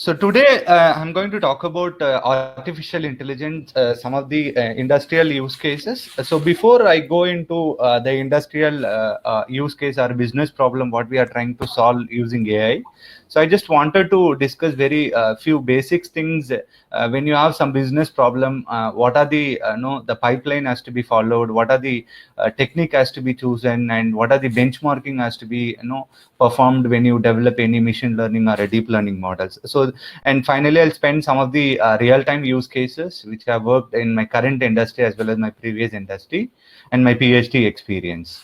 So today I'm going to talk about artificial intelligence, some of the industrial use cases. So before I go into the industrial use case or business problem, what we are trying to solve using AI. So I just wanted to discuss very few basic things. When you have some business problem, what are the the pipeline has to be followed, what are the technique has to be chosen, and what are the benchmarking has to be performed when you develop any machine learning or a deep learning models. So, and finally, I'll spend some of the real-time use cases which have worked in my current industry as well as my previous industry and my PhD experience.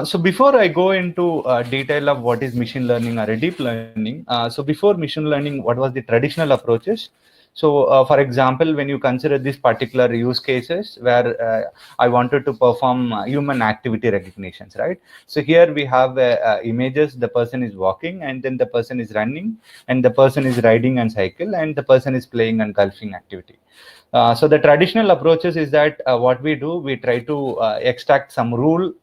So before I go into detail of what is machine learning or a deep learning, so before machine learning, what was the traditional approaches? So, for example, when you consider these particular use cases where I wanted to perform human activity recognitions, right? So here we have images, the person is walking and then the person is running and the person is riding and cycle and the person is playing and golfing activity. So the traditional approaches is that what we do, we try to extract some rule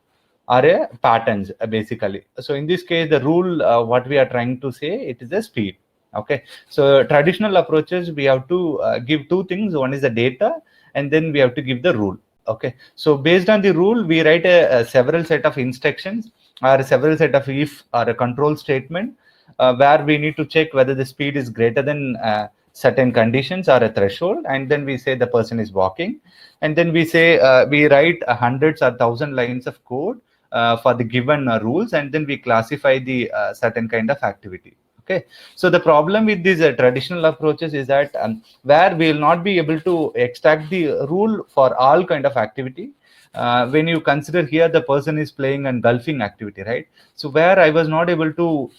are a patterns basically. So in this case, the rule what we are trying to say, it is a speed. Okay, so traditional approaches, we have to give two things. One is the data, and then we have to give the rule. Okay, so based on the rule, we write a several set of instructions or several set of if or a control statement where we need to check whether the speed is greater than certain conditions or a threshold, and then we say the person is walking, and then we say we write hundreds or thousand lines of code for the given rules, and then we classify the certain kind of activity. Okay, so the problem with these traditional approaches is that where we will not be able to extract the rule for all kind of activity. When you consider here the person is playing and golfing activity, right? So where I was not able to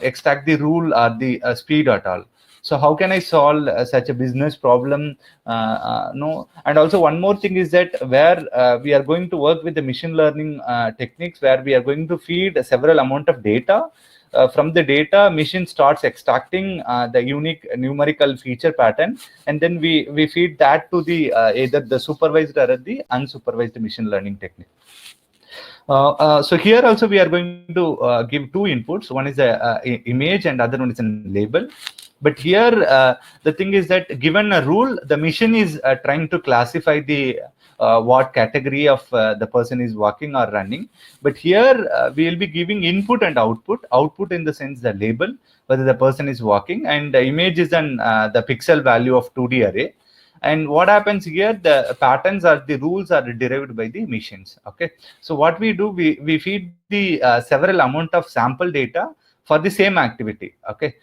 extract the rule or the speed at all. So how can I solve such a business problem? No, and also one more thing is that where we are going to work with the machine learning techniques, where we are going to feed several amount of data. From the data, machine starts extracting the unique numerical feature pattern, and then we feed that to the either the supervised or the unsupervised machine learning technique. So here also we are going to give two inputs. One is a image and other one is a label. But here the thing is that given a rule, the machine is trying to classify the what category of the person is walking or running. But here we will be giving input and output. Output in the sense the label, whether the person is walking, and the image is an the pixel value of 2D array. And what happens here, the patterns or the rules are derived by the machines. Okay, so what we do, we feed the several amount of sample data for the same activity. Okay,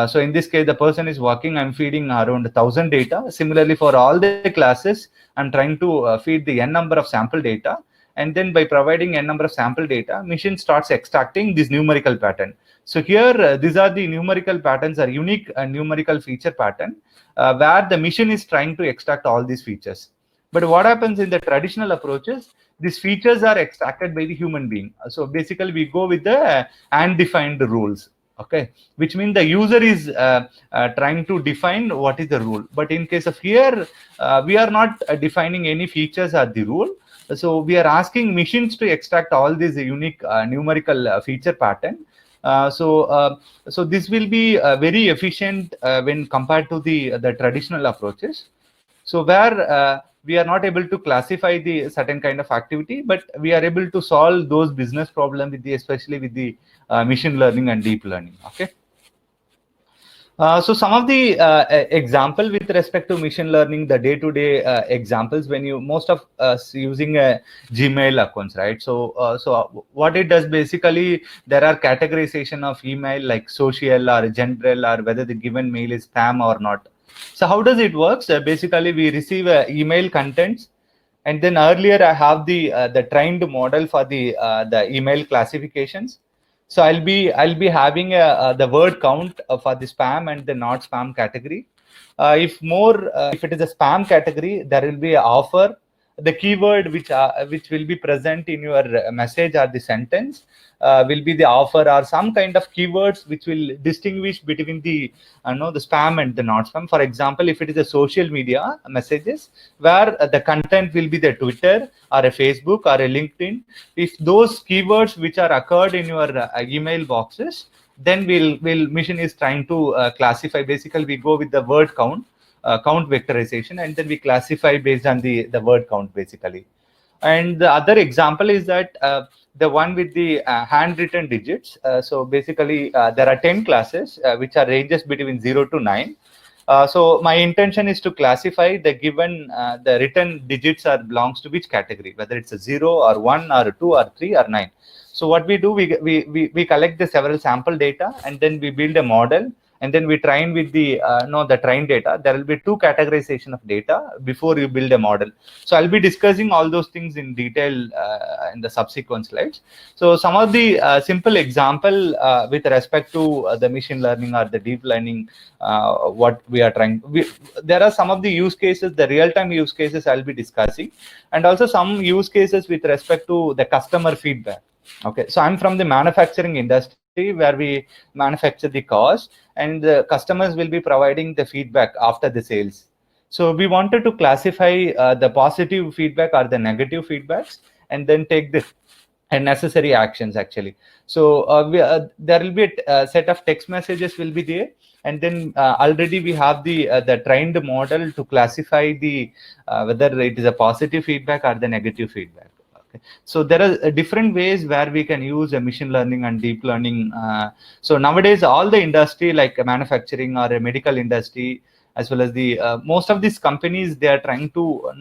so in this case the person is walking, I'm feeding around 1000 data. Similarly, for all the classes, I'm trying to feed the n number of sample data, and then by providing n number of sample data, machine starts extracting this numerical pattern. So here these are the numerical patterns, are unique numerical feature pattern where the machine is trying to extract all these features. But what happens in the traditional approaches, these features are extracted by the human being. So basically we go with the undefined rules. Okay, which means the user is trying to define what is the rule. But in case of here, we are not defining any features or the rule. So we are asking machines to extract all these unique numerical feature pattern. So this will be very efficient when compared to the traditional approaches. So where we are not able to classify the certain kind of activity, but we are able to solve those business problems with the, especially with the machine learning and deep learning. Okay. So some of the example with respect to machine learning, the day-to-day examples, when you most of us using Gmail accounts, right? So what it does basically, there are categorization of email like social or general, or whether the given mail is spam or not. So how does it work? Basically, we receive email contents, and then earlier I have the trained model for the email classifications. So I'll be having the word count for the spam and the not spam category. If it is a spam category, there will be an offer. The keyword which will be present in your message or the sentence will be the offer, or some kind of keywords which will distinguish between the the spam and the not spam. For example, if it is a social media messages where the content will be the Twitter or a Facebook or a LinkedIn, if those keywords which are occurred in your email boxes, then we'll mission is trying to classify. Basically, we go with the word count, count vectorization, and then we classify based on the word count basically. And the other example is that the one with the handwritten digits. So basically, there are 10 classes which are ranges between 0 to 9. So my intention is to classify the given the written digits are belongs to which category, whether it's a 0 or 1 or 2 or 3 or 9. So what we do, we collect the several sample data, and then we build a model, and then we train with the the train data. There will be two categorization of data before you build a model. So I'll be discussing all those things in detail in the subsequent slides. So some of the simple example with respect to the machine learning or the deep learning, what we are trying. There are some of the use cases, the real-time use cases I'll be discussing, and also some use cases with respect to the customer feedback. Okay, so I'm from the manufacturing industry where we manufacture the cars, and the customers will be providing the feedback after the sales. So we wanted to classify the positive feedback or the negative feedbacks, and then take the necessary actions actually. So there will be a set of text messages will be there, and then already we have the trained model to classify the whether it is a positive feedback or the negative feedback. So there are different ways where we can use a machine learning and deep learning. So nowadays, all the industry like manufacturing or a medical industry, as well as the most of these companies, they are trying to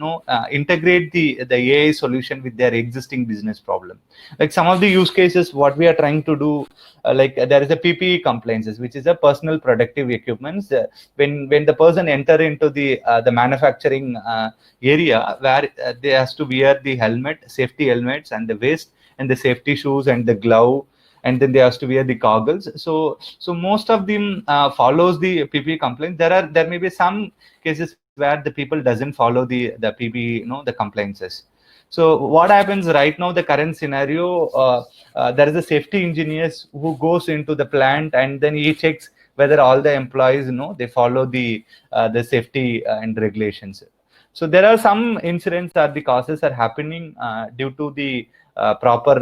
integrate the AI solution with their existing business problem. Like some of the use cases, what we are trying to do, like there is a PPE compliances, which is a personal protective equipment. When the person enter into the manufacturing area where they has to wear the helmet, safety helmets, and the vest, and the safety shoes, and the glove, and then they has to wear the goggles. So most of them follows the PPE complaint. There may be some cases where the people doesn't follow the PPE, the compliances. So what happens right now, the current scenario, there is a safety engineers who goes into the plant, and then he checks whether all the employees, they follow the safety and regulations. So there are some incidents or the causes are happening due to the proper,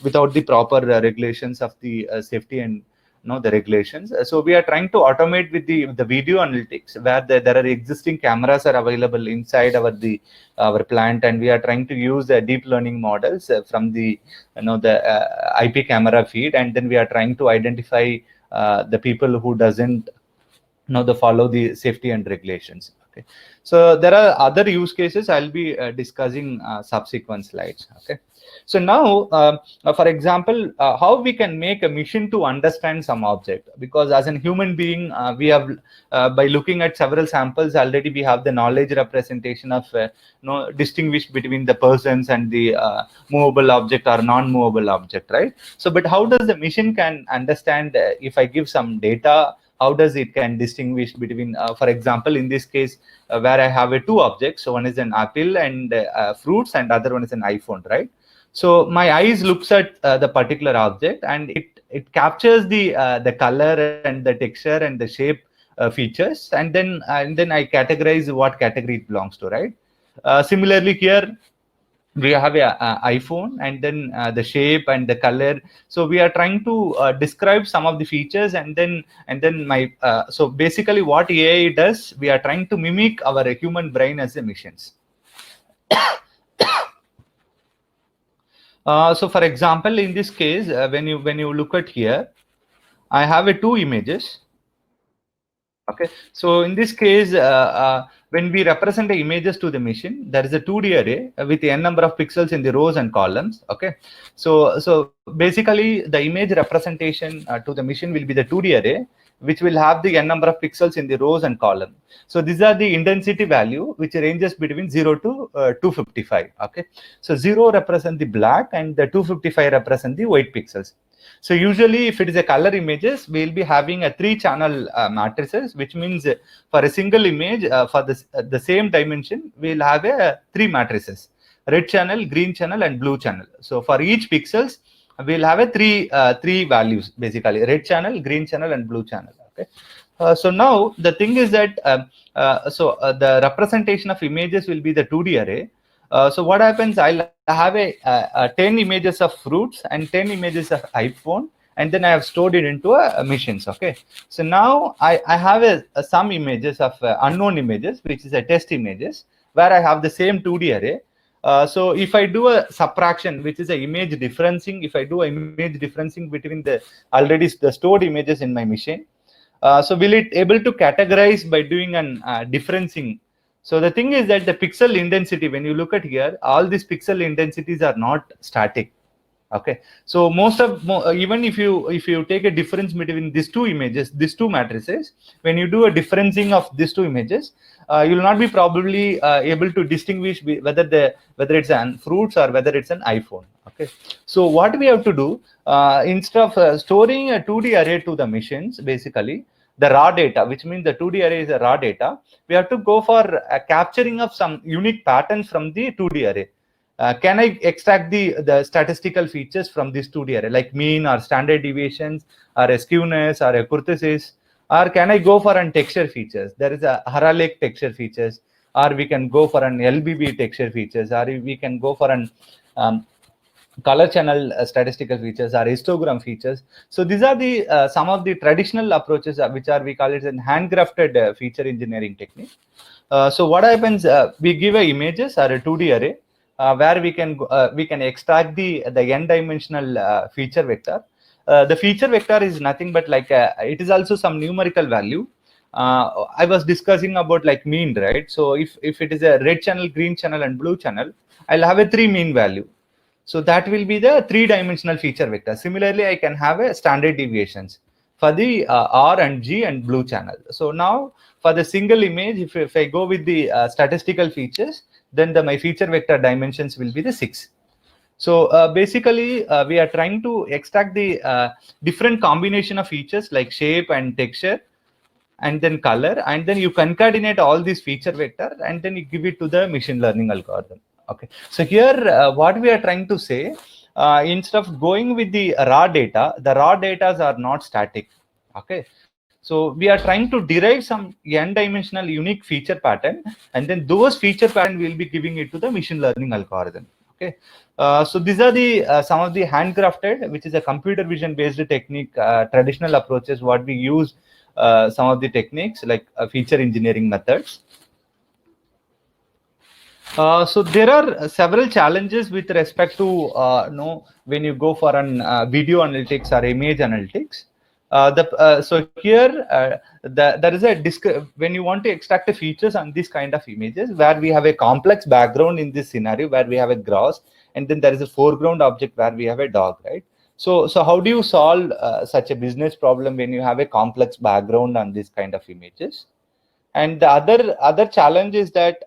without the proper regulations of the safety and the regulations. So we are trying to automate with the video analytics, where there are existing cameras are available inside our plant, and we are trying to use the deep learning models from the the IP camera feed, and then we are trying to identify the people who doesn't follow the safety and regulations. Okay, so there are other use cases I'll be discussing subsequent slides. Okay, so now for example, how we can make a machine to understand some object, because as a human being, we have by looking at several samples already, we have the knowledge representation of distinguish between the persons and the movable object or non-movable object, right? So but how does the machine can understand if I give some data, how does it can distinguish between, for example, in this case, where I have two objects. So one is an apple and fruits, and other one is an iPhone, right? So my eyes looks at the particular object, and it captures the color and the texture and the shape features, and then I categorize what category it belongs to, right? Similarly here, we have a iPhone, and then the shape and the color. So we are trying to describe some of the features, and then my so basically what AI does, we are trying to mimic our human brain as a machines. So for example, in this case, when you look at here, I have two images. Okay, so in this case, when we represent the images to the machine, there is a 2D array with n number of pixels in the rows and columns. Okay, so basically the image representation to the machine will be the 2D array, which will have the n number of pixels in the rows and column. So these are the intensity value, which ranges between 0 to 255. Okay, so 0 represent the black, and the 255 represent the white pixels. So usually if it is a color images, we'll be having a 3-channel matrices, which means for a single image, for the same dimension, we'll have a 3 matrices: red channel, green channel, and blue channel. So for each pixels, we'll have a three values, basically red channel, green channel, and blue channel. Okay. So now the thing is that the representation of images will be the 2D array. So what happens, I'll have a 10 images of fruits and 10 images of iPhone and then I have stored it into a machines. Okay, so now I have some images of unknown images, which is a test images, where I have the same 2D array. So if I do a subtraction, which is a image differencing, if I do a image differencing between the already the stored images in my machine, so will it able to categorize by doing an differencing? So the thing is that the pixel intensity, when you look at here, all these pixel intensities are not static. Okay, so even if you take a difference between these two images, these two matrices, when you do a differencing of these two images, you will not be probably able to distinguish whether it's an fruits or whether it's an iPhone. Okay, so what we have to do, instead of storing a 2D array to the machines, basically the raw data, which means the 2D array is a raw data, we have to go for capturing of some unique patterns from the 2D array. Can I extract the statistical features from this 2D array, like mean or standard deviations or a skewness or a kurtosis, or can I go for an texture features? There is a Haralick texture features, or we can go for an LBB texture features, or we can go for an color channel statistical features or histogram features. So these are the some of the traditional approaches, which are, we call it an handcrafted feature engineering technique. So what happens, we give a images or a 2D array, where we can extract the n dimensional feature vector. The feature vector is nothing but like it is also some numerical value. I was discussing about like mean, right? So if it is a red channel, green channel, and blue channel, I'll have a 3 mean value. So that will be the 3-dimensional feature vector. Similarly, I can have a standard deviations for the R and G and blue channel. So now for the single image, if I go with the statistical features, then my feature vector dimensions will be the 6. So basically, we are trying to extract the different combination of features like shape and texture, and then color, and then you concatenate all these feature vector, and then you give it to the machine learning algorithm. Okay, so here what we are trying to say, instead of going with the raw data are not static. Okay, so we are trying to derive some n-dimensional unique feature pattern, and then those feature pattern will be giving it to the machine learning algorithm. Okay, so these are the some of the handcrafted, which is a computer vision based technique, traditional approaches what we use, some of the techniques like feature engineering methods. So there are several challenges with respect to when you go for an video analytics or image analytics. So here there is a when you want to extract the features on this kind of images, where we have a complex background in this scenario, where we have a grass, and then there is a foreground object where we have a dog, right? So how do you solve such a business problem when you have a complex background on this kind of images? And the other challenge is that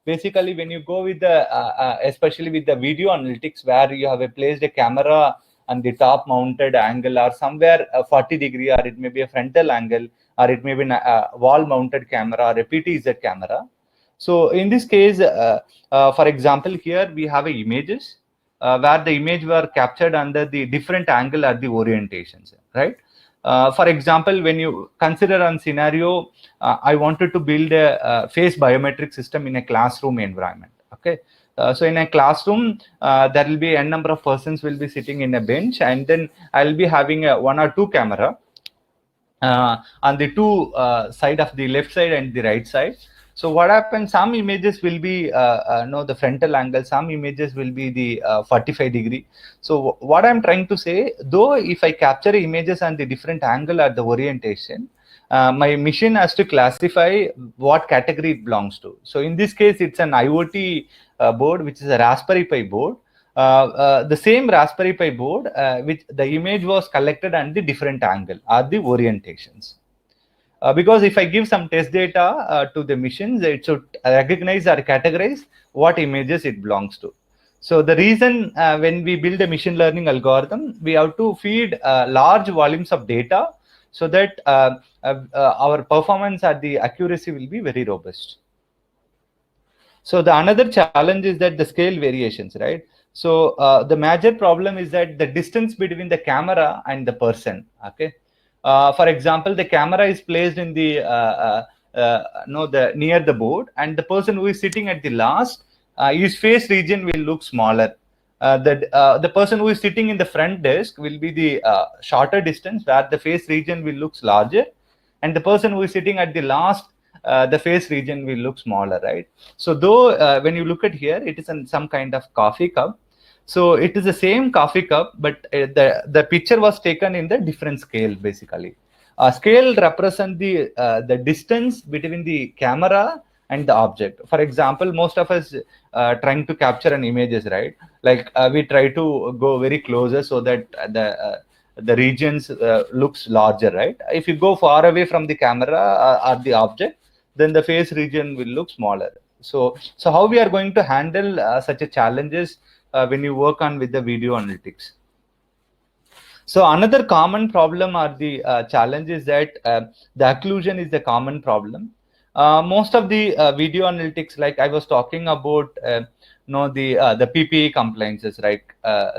basically when you go with the especially with the video analytics, where you have placed a camera on the top mounted angle, or somewhere 40 degree, or it may be a frontal angle, or it may be a wall mounted camera or a PTZ camera. So in this case, for example, here we have images where the image were captured under the different angle or the orientations, right? For example, when you consider a scenario, I wanted to build a face biometric system in a classroom environment. Okay, so in a classroom, there will be a number of persons will be sitting in a bench, and then I'll be having a 1 or 2 camera on the two side of the left side and the right side. So what happens, some images will be the frontal angle, some images will be the 45 degree. So what I'm trying to say, though if I capture images on the different angle or the orientation, my machine has to classify what category it belongs to. So in this case, it's an IoT board, which is a Raspberry Pi board. The same Raspberry Pi board, which the image was collected on the different angle or the orientations. Because if I give some test data to the machines, it should recognize or categorize what images it belongs to. So the reason when we build a machine learning algorithm, we have to feed large volumes of data, so that our performance and the accuracy will be very robust. So the another challenge is that the scale variations, right? So the major problem is that the distance between the camera and the person. Okay. For example, the camera is placed in the near the board, and the person who is sitting at the last, his face region will look smaller. the person who is sitting in the front desk will be the shorter distance, where the face region will looks larger, and the person who is sitting at the last, the face region will look smaller, right? So though when you look at here, it is in some kind of coffee cup. So it is the same coffee cup, but the picture was taken in the different scale. Basically, scale represent the distance between the camera and the object. For example, most of us trying to capture an images, right? Like we try to go very closer so that the regions looks larger, right? If you go far away from the camera or the object, then the face region will look smaller. So how we are going to handle such a challenges when you work on with the video analytics? So another common problem or the challenge is that the occlusion is the common problem. Most of the video analytics, like I was talking about, the PPE compliances, right?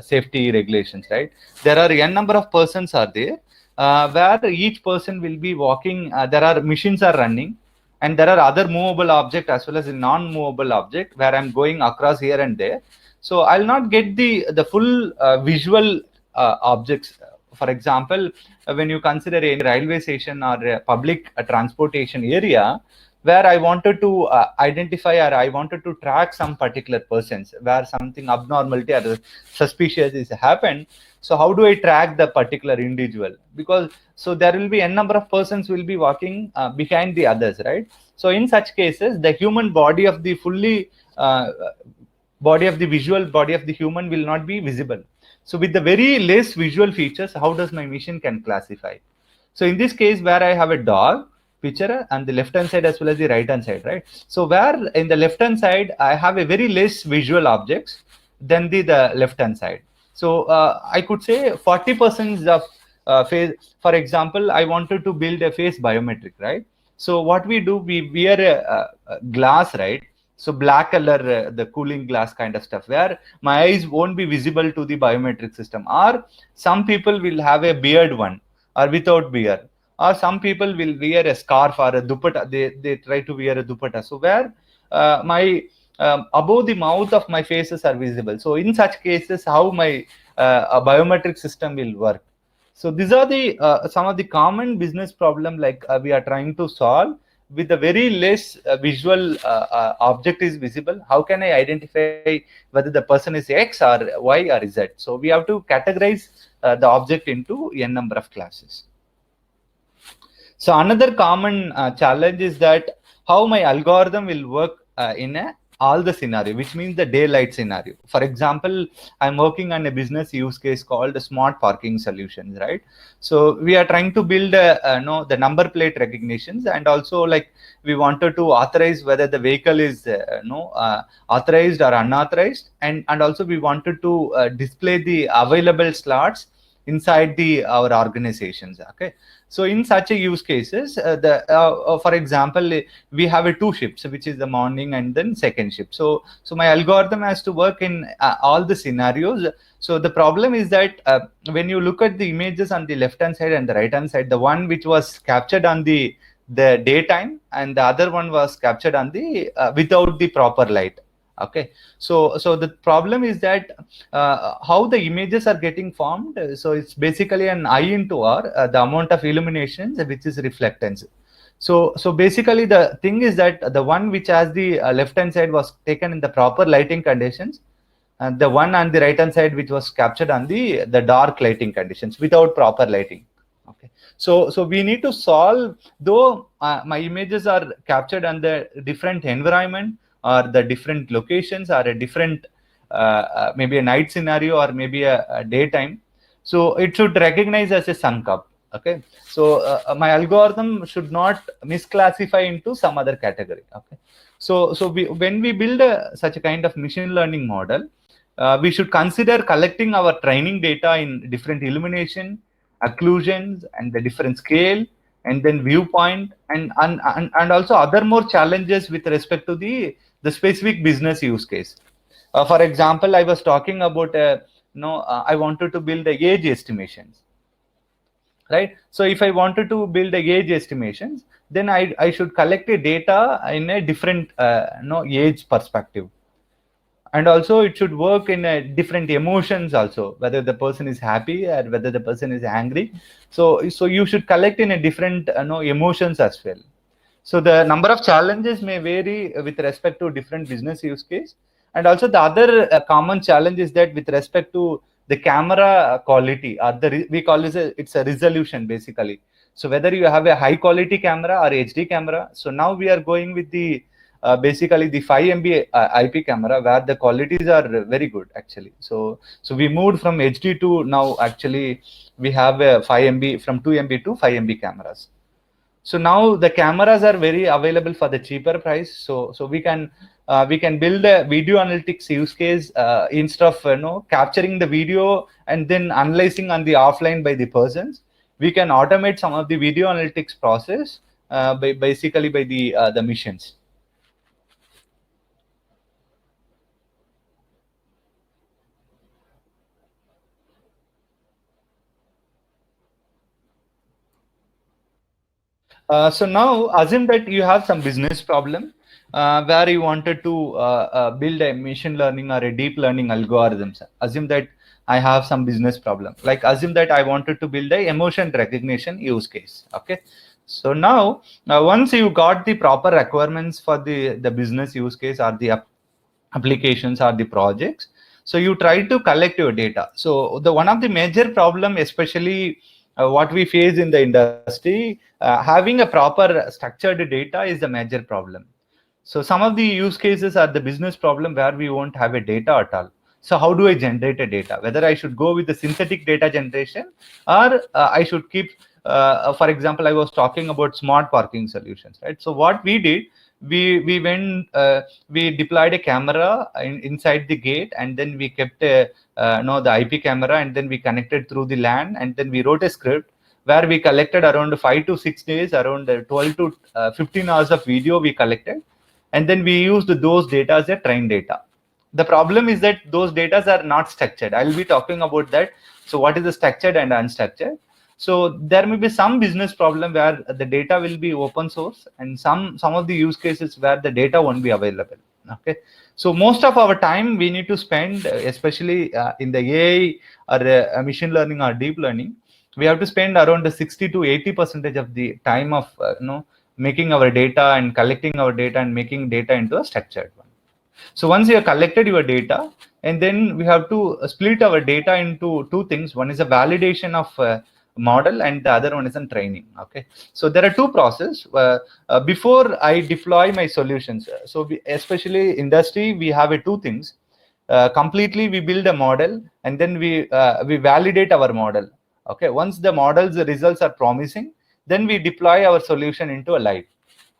Safety regulations, right? There are n number of persons are there, where each person will be walking. There are machines are running, and there are other movable object as well as a non-movable object where I'm going across here and there. So I'll not get the full visual objects. For example, when you consider a railway station or a public transportation area, where I wanted to identify or I wanted to track some particular persons, where something abnormality or suspicious is happened. So how do I track the particular individual? Because so there will be n number of persons will be walking behind the others, right? So in such cases, the human body of the fully body of the visual body of the human will not be visible. So with the very less visual features, how does my machine can classify? So in this case, where I have a dog picture on the left hand side as well as the right hand side, right? So where in the left hand side, I have a very less visual objects than the left hand side. So I could say 40% of face. For example, I wanted to build a face biometric, right? So what we do, we wear a glass, right? So black color, the cooling glass kind of stuff, where my eyes won't be visible to the biometric system. Or some people will have a beard one, or without beard, or some people will wear a scarf or a dupatta. They try to wear a dupatta. So where my above the mouth of my faces are visible. So in such cases, how my a biometric system will work? So these are the some of the common business problem, like we are trying to solve with the very less visual object is visible. How can I identify whether the person is X or Y or Z? So we have to categorize the object into n number of classes. So another common challenge is that how my algorithm will work in all the scenario, which means the daylight scenario. For example, I'm working on a business use case called smart parking solutions, right? So we are trying to build the number plate recognitions, and also like we wanted to authorize whether the vehicle is authorized or unauthorized, and also we wanted to display the available slots inside our organizations. Okay, so in such a use cases, for example, we have a two shifts, which is the morning and then second shift. So my algorithm has to work in all the scenarios. So the problem is that when you look at the images on the left hand side and the right hand side, the one which was captured on the daytime and the other one was captured on the without the proper light. Okay, so the problem is that how the images are getting formed. So it's basically an I into R, the amount of illuminations, which is reflectance. So basically the thing is that the one which has the left hand side was taken in the proper lighting conditions, and the one on the right hand side which was captured on the dark lighting conditions without proper lighting. Okay, so we need to solve, though my images are captured on the different environment or the different locations or a different maybe a night scenario or maybe a daytime. So it should recognize as a sun cup. Okay, so my algorithm should not misclassify into some other category. Okay, so when we build such a kind of machine learning model, we should consider collecting our training data in different illumination, occlusions, and the different scale, and then viewpoint, and also other more challenges with respect to the specific business use case. For example, I was talking about I wanted to build the age estimations, right? So if I wanted to build a age estimations, then I should collect a data in a different age perspective. And also it should work in different emotions also, whether the person is happy or whether the person is angry. So you should collect in a different emotions as well. So the number of challenges may vary with respect to different business use case. And also the other common challenge is that with respect to the camera quality, or we call it it's a resolution basically. So whether you have a high quality camera or HD camera. So now we are going with the basically the 5 MB IP camera, where the qualities are very good actually. So we moved from HD to now actually we have a 5 MB, from 2 MB to 5 MB cameras. So now the cameras are very available for the cheaper price. So we can build a video analytics use case instead of capturing the video and then analyzing on the offline by the persons. We can automate some of the video analytics process basically by the missions. So now assume that you have some business problem where you wanted to build a machine learning or a deep learning algorithms. Assume that I have some business problem. Like assume that I wanted to build a emotion recognition use case. Okay. So now once you got the proper requirements for the business use case or the applications or the projects, so you try to collect your data. So the one of the major problem, especially what we face in the industry, having a proper structured data is the major problem. So some of the use cases are the business problem where we won't have a data at all. So how do I generate a data? Whether I should go with the synthetic data generation, or I should keep, for example, I was talking about smart parking solutions, right? So what we did, we went, we deployed a camera inside the gate, and then we kept the IP camera, and then we connected through the LAN, and then we wrote a script where we collected around 5 to 6 days, around 12 to 15 hours of video we collected, and then we used those data as a trained data. The problem is that those data are not structured. I'll be talking about that. So what is the structured and unstructured? So there may be some business problem where the data will be open source, and some of the use cases where the data won't be available. Okay. So most of our time we need to spend, especially in the AI or machine learning or deep learning, we have to spend around the 60 to 80% of the time of making our data and collecting our data and making data into a structured one. So once you have collected your data, and then we have to split our data into two things. One is a validation of model, and the other one is in training. Okay. So there are two processes before I deploy my solutions. So especially industry, we have two things. Completely we build a model, and then we validate our model. Okay. Once the model's results are promising, then we deploy our solution into a live.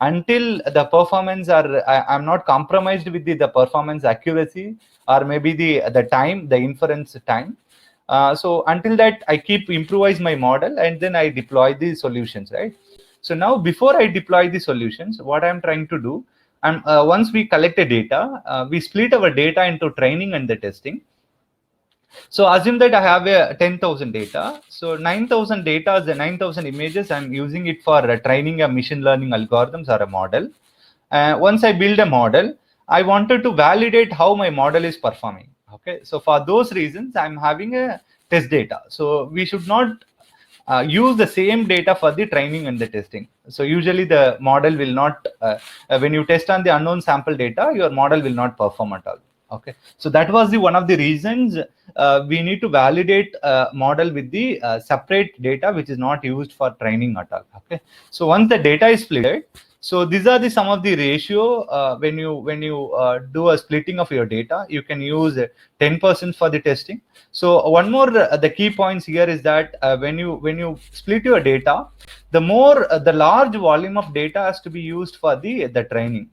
Until the performance I'm not compromised with the performance accuracy, or maybe the time, the inference time. So until that, I keep improvise my model, and then I deploy the solutions, right? So now before I deploy the solutions, what I'm trying to do, and once we collect the data, we split our data into training and the testing. So assume that I have a 10,000 data. So 9,000 data, the 9,000 images, I'm using it for training a machine learning algorithms or a model. Once I build a model, I wanted to validate how my model is performing. Okay. So for those reasons, I'm having a test data. So we should not use the same data for the training and the testing. So usually the model will not, when you test on the unknown sample data, your model will not perform at all. Okay. So that was the one of the reasons we need to validate model with the separate data, which is not used for training at all. Okay. So once the data is split, so these are the some of the ratio when you do a splitting of your data, you can use 10% for the testing. So one more the key points here is that when you split your data, the more the large volume of data has to be used for the training.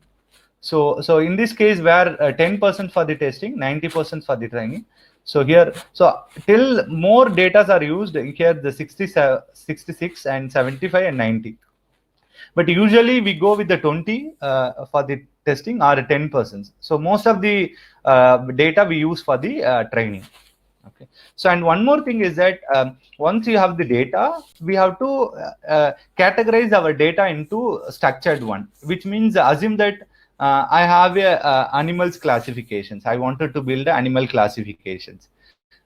So in this case, where 10% for the testing, 90% for the training. So here, so till more data are used here, the 66 and 75 and 90. But usually we go with the 20 for the testing, or 10%. So most of the data we use for the training. Okay. So, and one more thing is that once you have the data, we have to categorize our data into structured one, which means assume that I have a animals classifications. I wanted to build animal classifications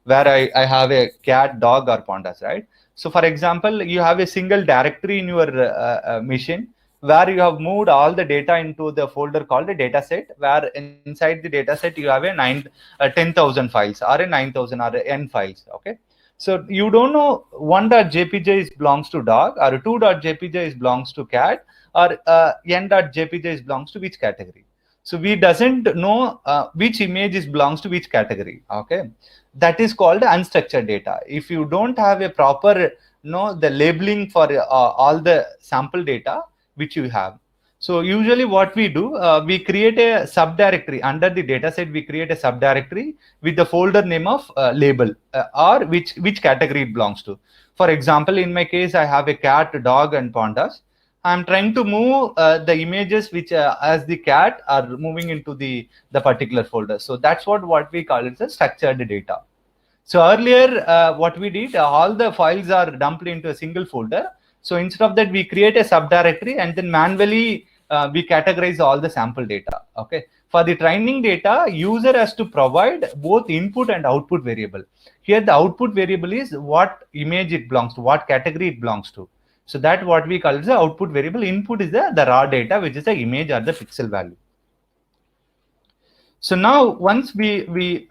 where I have a cat, dog, or pandas, right? So for example, you have a single directory in your machine where you have moved all the data into the folder called a data set, where inside the data set you have a 10,000 files or a 9,000 or a n files. Okay, so you don't know 1.jpg is belongs to dog, or 2.jpg is belongs to cat, or n.jpg is belongs to which category. So we doesn't know which image is belongs to which category. Okay, that is called unstructured data. If you don't have a proper the labeling for all the sample data which you have. So usually what we do, we create a subdirectory under the dataset. We create a subdirectory with the folder name of label or which category it belongs to. For example, in my case, I have a cat, dog, and pandas. I'm trying to move the images which as the cat are moving into the particular folder. So that's what we call it as structured data. So earlier, what we did, all the files are dumped into a single folder. So instead of that, we create a subdirectory and then manually we categorize all the sample data. Okay. For the training data, user has to provide both input and output variable. Here, the output variable is what image it belongs to, what category it belongs to. So that what we call is the output variable. Input is the raw data, which is the image or the pixel value. So now once we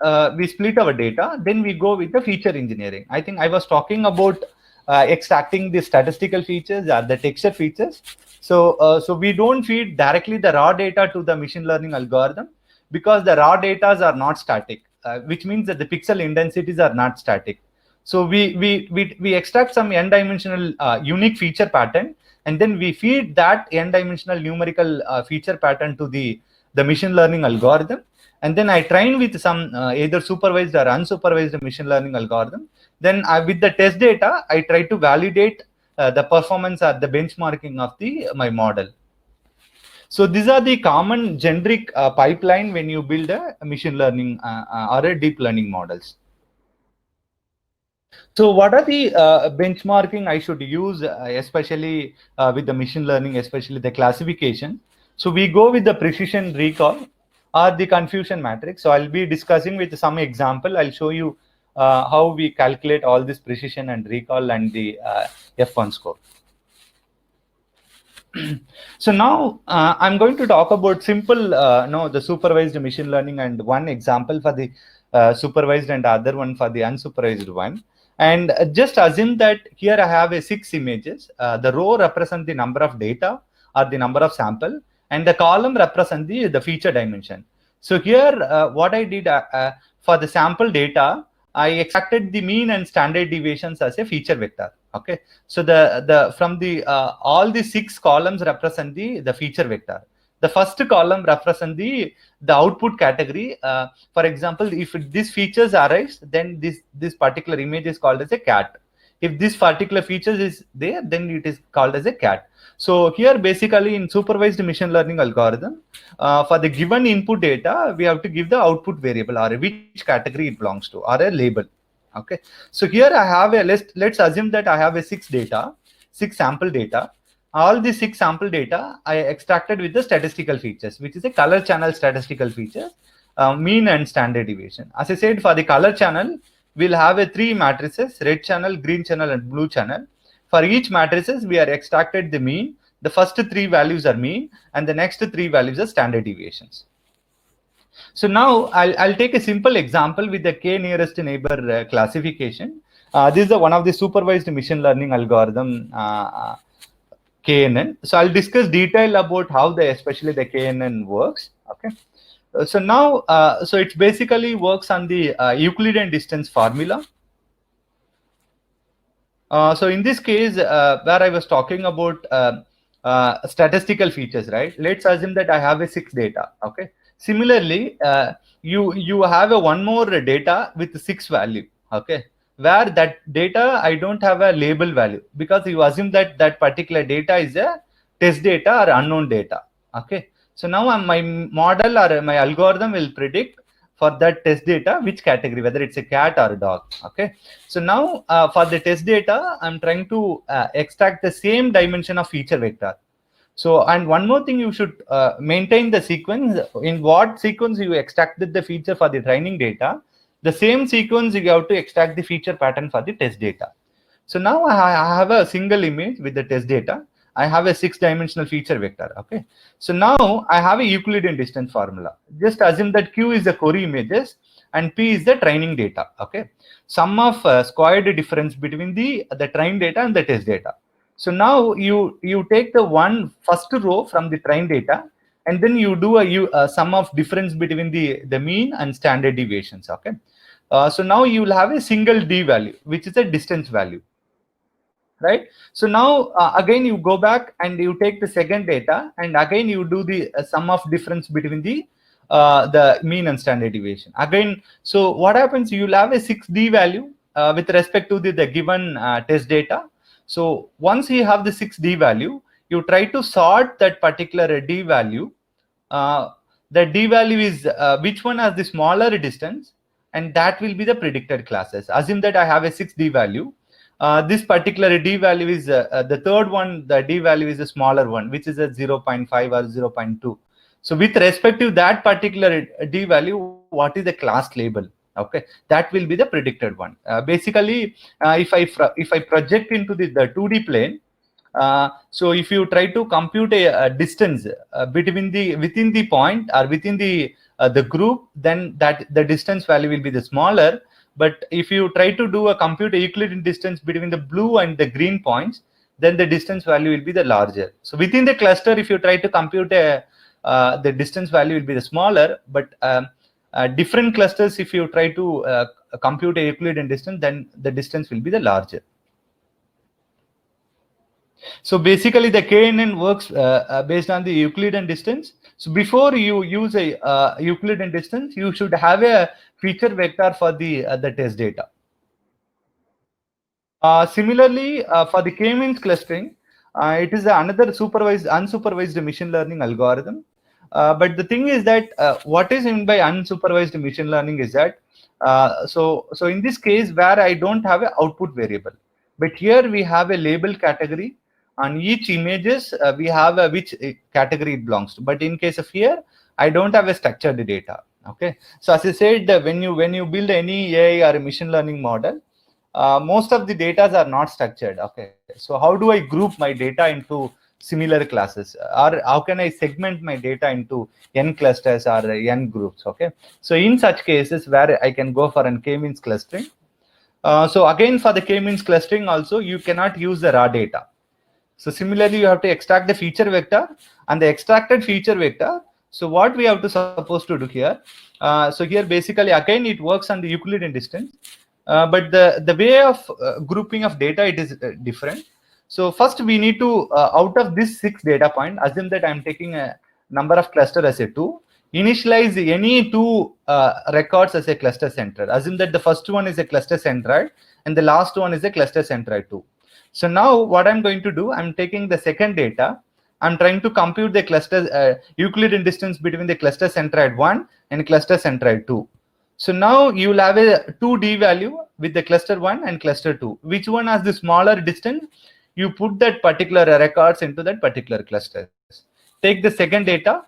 split our data, then we go with the feature engineering. I think I was talking about extracting the statistical features or the texture features. So we don't feed directly the raw data to the machine learning algorithm because the raw data are not static, which means that the pixel intensities are not static. So we extract some n-dimensional unique feature pattern, and then we feed that n-dimensional numerical feature pattern to the machine learning algorithm. And then I train with some either supervised or unsupervised machine learning algorithm. Then with the test data, I try to validate the performance or the benchmarking of my model. So these are the common generic pipeline when you build a machine learning or a deep learning models. So what are the benchmarking I should use, especially with the machine learning, especially the classification? So we go with the precision recall or the confusion matrix. So I'll be discussing with some example. I'll show you how we calculate all this precision and recall and the F1 score. So now I'm going to talk about simple, the supervised machine learning, and one example for the supervised and other one for the unsupervised one. And just assume that here I have 6 images. The row represents the number of data or the number of sample, and the column represents the feature dimension. So here what I did for the sample data, I extracted the mean and standard deviations as a feature vector. Okay, so from the all the 6 columns represent the feature vector. The first column represents the output category. For example, if this features arise, then this particular image is called as a cat. If this particular features is there, then it is called as a cat. So here basically in supervised machine learning algorithm, for the given input data, we have to give the output variable or which category it belongs to or a label. Okay, so here I have let's assume that I have 6 sample data. All the 6 sample data I extracted with the statistical features, which is a color channel statistical feature, mean and standard deviation. As I said, for the color channel, we'll have 3 matrices: red channel, green channel, and blue channel. For each matrices, we are extracted the mean. The first 3 values are mean, and the next 3 values are standard deviations. So now I'll take a simple example with the k nearest neighbor classification. This is one of the supervised machine learning algorithm, KNN. So I'll discuss detail about how especially the KNN works. Okay. So now, so it basically works on the Euclidean distance formula. So in this case, where I was talking about statistical features, right? Let's assume that I have 6 data. Okay. Similarly, you have one more data with 6 value. Okay, where that data I don't have a label value because you assume that that particular data is a test data or unknown data. Okay, so now my model or my algorithm will predict for that test data which category, whether it's a cat or a dog. Okay, so now for the test data, I'm trying to extract the same dimension of feature vector. So, and one more thing, you should maintain the sequence. In what sequence you extracted the feature for the training data, the same sequence you have to extract the feature pattern for the test data. So now I have a single image with the test data. I have a 6-dimensional feature vector. Okay. So now I have a Euclidean distance formula. Just assume that Q is the core images and P is the training data. Okay. Sum of squared difference between the trained data and the test data. So now you take the first row from the trained data, and then you do a sum of difference between the mean and standard deviations. Okay. So now you will have a single d value, which is a distance value, right? So now again you go back and you take the second data, and again you do the sum of difference between the mean and standard deviation again. So what happens, you will have a 6d value with respect to the given test data. So once you have the 6d value, you try to sort that particular d value. The d value is which one has the smaller distance, and that will be the predicted classes. Assume that I have a 6d value. This particular d value is the third one. The d value is a smaller one, which is a 0.5 or 0.2. So with respect to that particular d value, what is the class label? Okay, that will be the predicted one. Basically, if I project into the 2D plane, so if you try to compute a distance within the point or within the group, then that the distance value will be the smaller. But if you try to do a compute a Euclidean distance between the blue and the green points, then the distance value will be the larger. So within the cluster, if you try to compute the distance value will be the smaller, but different clusters, if you try to compute a Euclidean distance, then the distance will be the larger. So basically the KNN works based on the Euclidean distance. So before you use a Euclidean distance, you should have a feature vector for the test data. Similarly, for the K-means clustering, it is another unsupervised machine learning algorithm. But the thing is that what is meant by unsupervised machine learning is that so in this case where I don't have an output variable, but here we have a label category. On each images we have which category it belongs to. But in case of here, I don't have a structured data. Okay, so as I said, when you build any AI or a machine learning model, most of the data are not structured. Okay, so how do I group my data into similar classes, or how can I segment my data into n clusters or n groups? Okay, so in such cases where I can go for an k-means clustering. So again, for the k-means clustering also, you cannot use the raw data. So similarly, you have to extract the feature vector and the extracted feature vector. So what we have to supposed to do here? So here basically again it works on the Euclidean distance, but the way of grouping of data, it is different. So first we need to out of this 6 data point, assume that I'm taking a number of cluster as a 2. Initialize any 2 records as a cluster centroid. Assume that the first one is a cluster centroid and the last one is a cluster centroid 2. So now what I'm going to do, I'm taking the second data. I'm trying to compute the cluster Euclidean distance between the cluster centroid 1 and cluster centroid 2. So now you will have a 2D value with the cluster 1 and cluster 2. Which one has the smaller distance? You put that particular records into that particular clusters. Take the second data,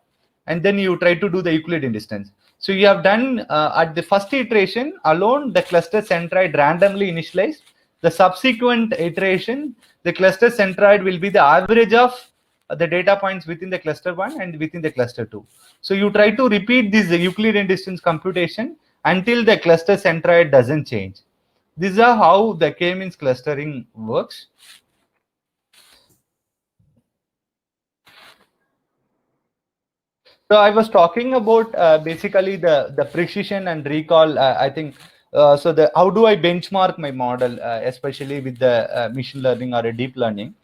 and then you try to do the Euclidean distance. So you have done at the first iteration alone, the cluster centroid randomly initialized. The subsequent iteration, the cluster centroid will be the average of the data points within the cluster 1 and within the cluster 2. So you try to repeat this Euclidean distance computation until the cluster centroid doesn't change. This is how the k-means clustering works. So I was talking about basically the precision and recall. I think so. How do I benchmark my model, especially with the machine learning or a deep learning?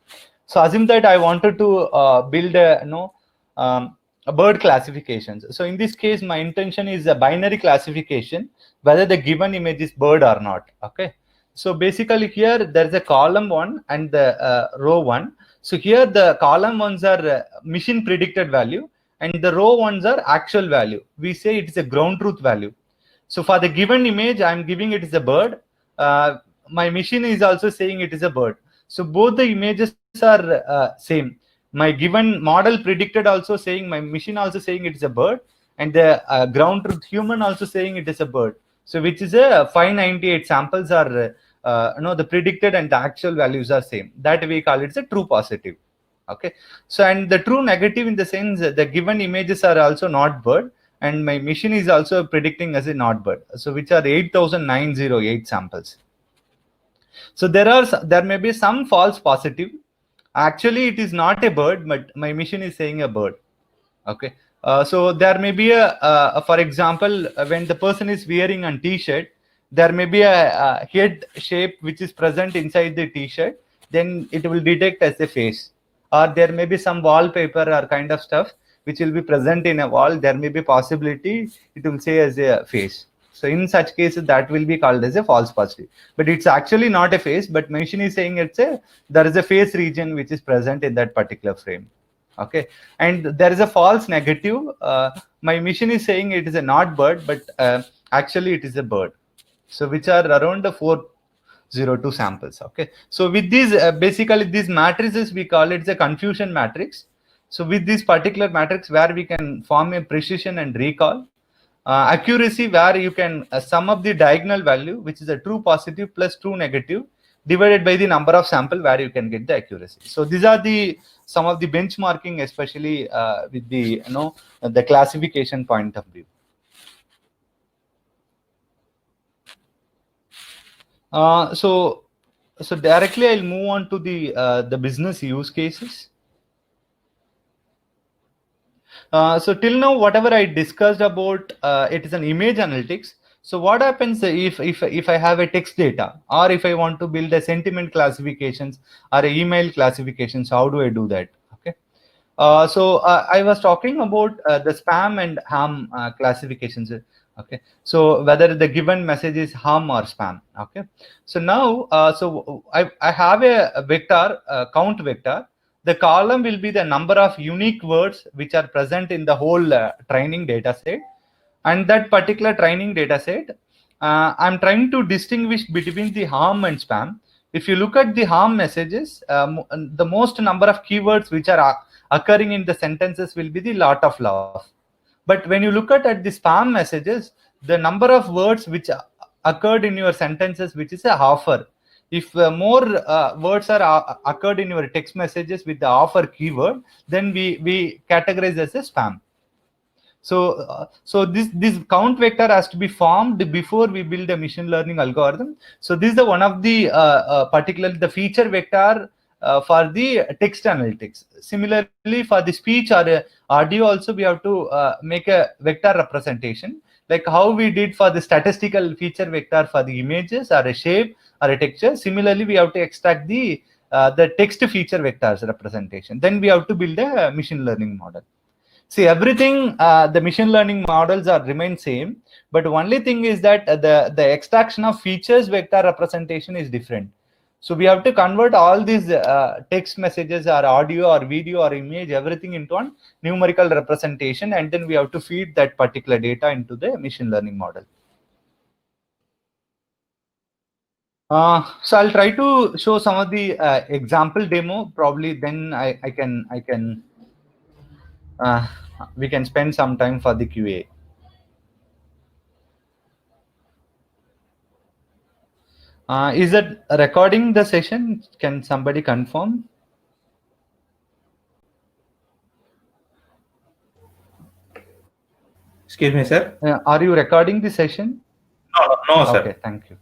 So assume that I wanted to build a bird classifications. So in this case, my intention is a binary classification, whether the given image is bird or not. Okay. So basically here there is a column 1 and the row 1. So here the column ones are machine predicted value, and the row ones are actual value. We say it is a ground truth value. So for the given image, I'm giving it is a bird. My machine is also saying it is a bird. So both the images are same. my given model predicted also saying, my machine also saying it's a bird, and the ground truth human also saying it is a bird. So which is a 598 samples are the predicted and the actual values are same. That we call it a true positive. Okay. So and the true negative in the sense the given images are also not bird, and my machine is also predicting as a not bird. So which are 8,908 samples. So there may be some false positive. Actually, it is not a bird, but my machine is saying a bird. Okay. So there may be for example, when the person is wearing a t-shirt, there may be a head shape which is present inside the t-shirt. Then it will detect as a face. Or there may be some wallpaper or kind of stuff which will be present in a wall. There may be possibility it will say as a face. So in such cases, that will be called as a false positive. But it's actually not a face, but machine is saying there is a face region which is present in that particular frame. Okay. And there is a false negative. My machine is saying it is a not bird, but actually it is a bird. So which are around the 402 samples. Okay. So with these basically these matrices, we call it a confusion matrix. So with this particular matrix where we can form a precision and recall, accuracy where you can sum up the diagonal value, which is a true positive plus true negative, divided by the number of sample where you can get the accuracy. So these are the some of the benchmarking, especially with the the classification point of view. So directly I'll move on to the business use cases. So till now, whatever I discussed about, it is an image analytics. So what happens if I have a text data, or if I want to build a sentiment classifications or a email classifications? How do I do that? Okay. So I was talking about the spam and ham classifications. Okay. So whether the given message is ham or spam. Okay. So now, so I have a vector, count vector. The column will be the number of unique words which are present in the whole training data set. And that particular training data set, I'm trying to distinguish between the ham and spam. If you look at the ham messages, the most number of keywords which are occurring in the sentences will be the lot of love. But when you look at the spam messages, the number of words which occurred in your sentences, which is a offer. If more words are occurred in your text messages with the offer keyword, then we categorize as a spam. So this count vector has to be formed before we build a machine learning algorithm. So this is the one of the particularly the feature vector for the text analytics. Similarly, for the speech or audio also, we have to make a vector representation, like how we did for the statistical feature vector for the images or a shape or a texture. Similarly, we have to extract the text feature vectors representation. Then we have to build a machine learning model. See, everything, the machine learning models are remain same, but only thing is that the extraction of features vector representation is different. So we have to convert all these text messages or audio or video or image, everything into one numerical representation, and then we have to feed that particular data into the machine learning model. So I'll try to show some of the example demo. Probably then I can we can spend some time for the QA. Is that recording the session? Can somebody confirm? Excuse me, sir. Are you recording the session? No, sir. Okay, thank you.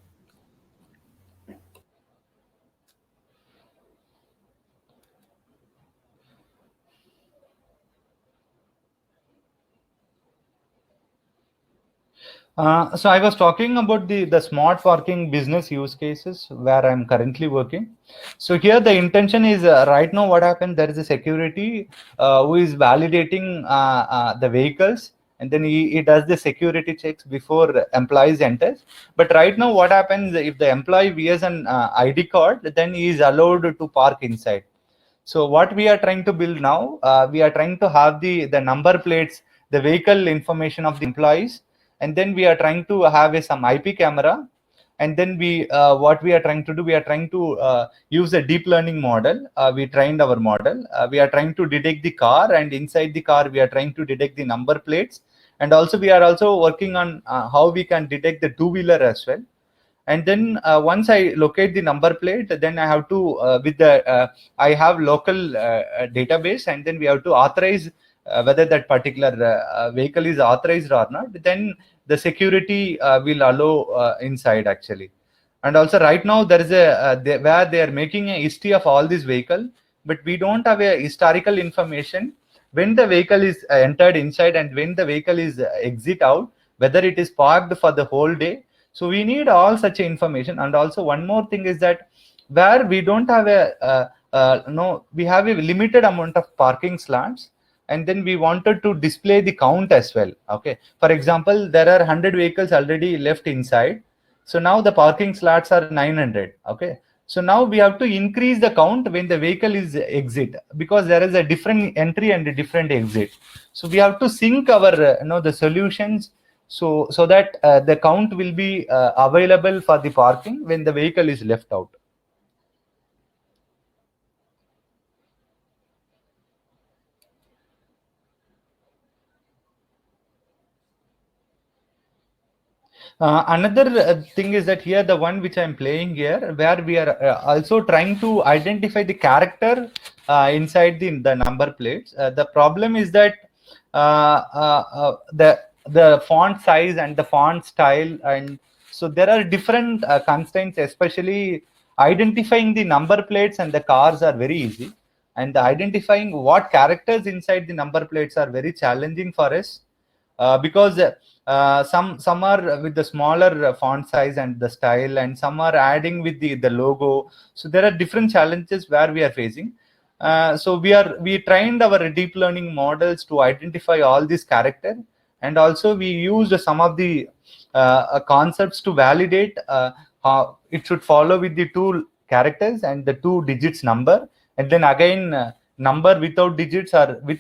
So I was talking about the smart working business use cases where I'm currently working. So here the intention is right now what happened, there is a security who is validating the vehicles, and then he does the security checks before employees enters. But right now what happens, if the employee wears an ID card, then he is allowed to park inside. So what we are trying to build now, we are trying to have the number plates, the vehicle information of the employees, and then we are trying to have some IP camera and then we what we are trying to do, we are trying to use a deep learning model. We trained our model. We are trying to detect the car, and inside the car we are trying to detect the number plates, and also we are also working on how we can detect the two-wheeler as well. And then once I locate the number plate, then I have to I have local database, and then we have to authorize whether that particular vehicle is authorized or not. Then the security will allow inside actually. And also right now there is a where they are making a history of all these vehicle, but we don't have a historical information when the vehicle is entered inside and when the vehicle is exit out, whether it is parked for the whole day. So we need all such information. And also one more thing is that where we don't have no, we have a limited amount of parking slots, and then we wanted to display the count as well. Okay, for example, there are 100 vehicles already left inside, so now the parking slots are 900. Okay, so now we have to increase the count when the vehicle is exit, because there is a different entry and a different exit. So we have to sync our the solutions, so that the count will be available for the parking when the vehicle is left out. Another thing is that here the one which I'm playing here, where we are also trying to identify the character inside the number plates. The problem is that the font size and the font style, and so there are different constraints. Especially identifying the number plates and the cars are very easy, and identifying what characters inside the number plates are very challenging for us, because some are with the smaller font size and the style, and some are adding with the logo. So there are different challenges where we are facing. So we trained our deep learning models to identify all these characters, and also we used some of the concepts to validate how it should follow with the two characters and the 2 digits number, and then again number without digits, or with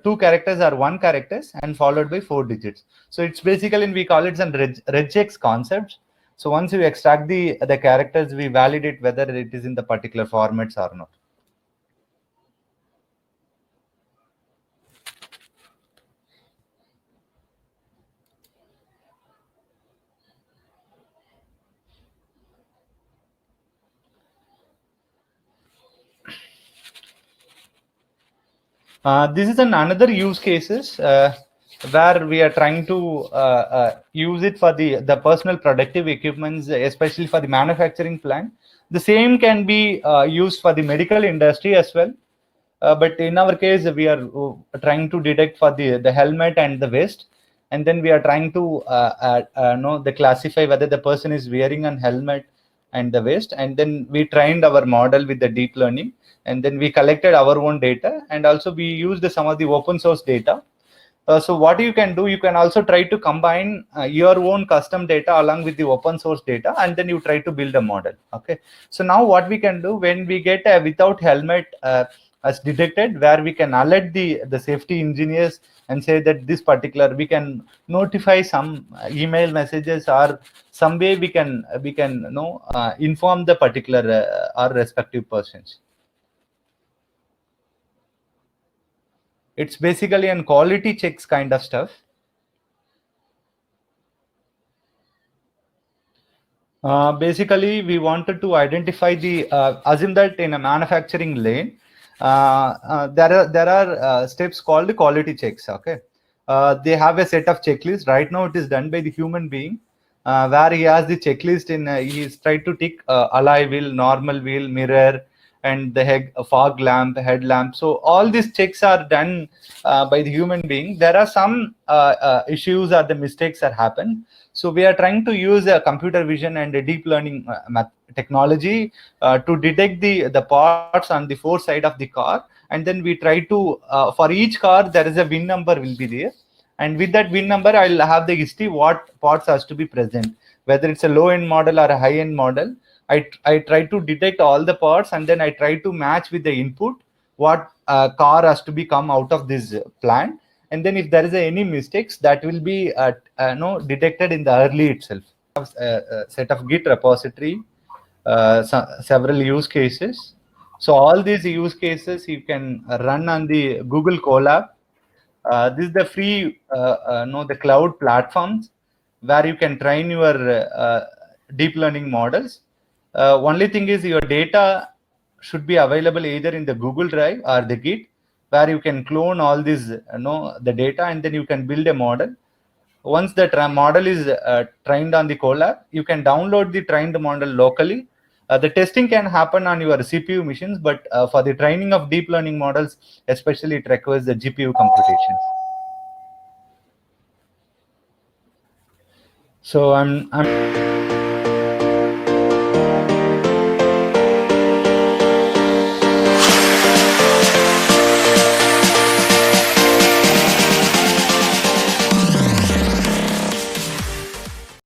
two characters are 1 characters and followed by 4 digits. So it's basically, we call it some regex concepts. So once you extract the characters, we validate whether it is in the particular formats or not. This is another use cases where we are trying to use it for the personal productive equipments, especially for the manufacturing plant. The same can be used for the medical industry as well. But in our case, we are trying to detect for the helmet and the vest, and then we are trying to know the classify whether the person is wearing a helmet and the vest, and then we trained our model with the deep learning, and then we collected our own data, and also we used some of the open source data. So what you can do, you can also try to combine your own custom data along with the open source data, and then you try to build a model. Okay, so now what we can do, when we get a without helmet as detected, where we can alert the safety engineers and say that this particular, we can notify some email messages, or some way we can inform the particular our respective persons. It's basically an quality checks kind of stuff. Basically, we wanted to identify the assume that in a manufacturing lane, there are steps called quality checks. Okay, they have a set of checklists. Right now, it is done by the human being, where he has the checklist in. He's tried to tick alloy wheel, normal wheel, mirror, and the fog lamp, headlamp. So all these checks are done by the human being. There are some issues or the mistakes that happen. So we are trying to use a computer vision and a deep learning technology to detect the parts on the foreside of the car, and then we try to for each car there is a VIN number will be there, and with that VIN number I'll have the history what parts has to be present, whether it's a low end model or a high end model. I try to detect all the parts, and then I try to match with the input what car has to be come out of this plant, and then if there is any mistakes, that will be detected in the early itself. have a set of Git repository, several use cases. So all these use cases you can run on the Google Colab. This is the free, the cloud platforms where you can train your deep learning models. Only thing is your data should be available either in the Google Drive or the Git, where you can clone all this, the data, and then you can build a model. Once the model is trained on the Colab, you can download the trained model locally. The testing can happen on your CPU machines, but for the training of deep learning models, especially, it requires the GPU computations. So I'm